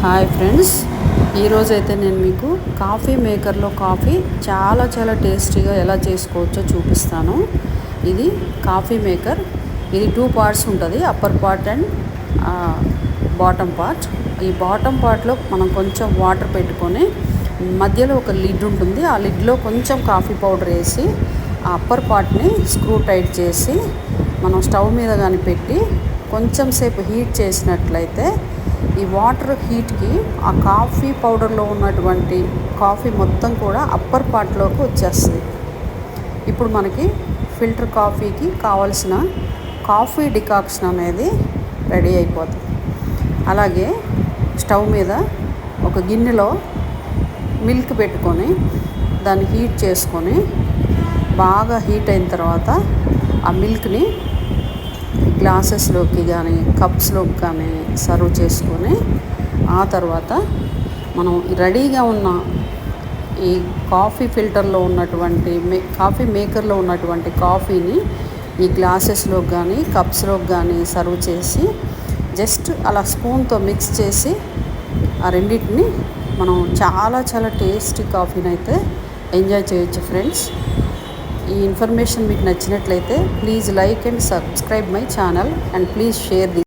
Hi friends, ఈరోజైతే నేను మీకు కాఫీ మేకర్లో కాఫీ చాలా టేస్టీగా ఎలా చేసుకోవచ్చో చూపిస్తాను. ఇది కాఫీ మేకర్. ఇది 2 పార్ట్స్ ఉంటుంది, upper part and bottom part. ఈ బాటమ్ పార్ట్లో మనం కొంచెం వాటర్ పెట్టుకొని మధ్యలో ఒక లిడ్ ఉంటుంది. ఆ లిడ్లో కొంచెం కాఫీ పౌడర్ వేసి ఆ అప్పర్ పార్ట్ని స్క్రూ టైట్ చేసి మనం స్టవ్ మీద కానీ పెట్టి కొంచెం సేపు హీట్ చేసినట్లయితే ఈ వాటర్ హీట్కి ఆ కాఫీ పౌడర్లో ఉన్నటువంటి కాఫీ మొత్తం కూడా అప్పర్ పార్ట్లోకి వచ్చేస్తుంది. ఇప్పుడు మనకి ఫిల్టర్ కాఫీకి కావలసిన కాఫీ డికాక్షన్ అనేది రెడీ అయిపోతుంది. అలాగే స్టవ్ మీద ఒక గిన్నెలో మిల్క్ పెట్టుకొని దాన్ని హీట్ చేసుకొని బాగా హీట్ అయిన తర్వాత ఆ మిల్క్ని గ్లాసెస్లోకి కానీ కప్స్లోకి కానీ సర్వ్ చేసుకొని ఆ తర్వాత మనం రెడీగా ఉన్న ఈ కాఫీ ఫిల్టర్లో ఉన్నటువంటి కాఫీ మేకర్లో ఉన్నటువంటి కాఫీని ఈ గ్లాసెస్లోకి కానీ కప్స్లోకి కానీ సర్వ్ చేసి జస్ట్ అలా స్పూన్తో మిక్స్ చేసి ఆ రెండింటిని మనం చాలా టేస్టీ కాఫీని అయితే ఎంజాయ్ చేయొచ్చు ఫ్రెండ్స్. ఈ ఇన్ఫర్మేషన్ మీకు నచ్చినట్లయితే please like and subscribe my channel and please share the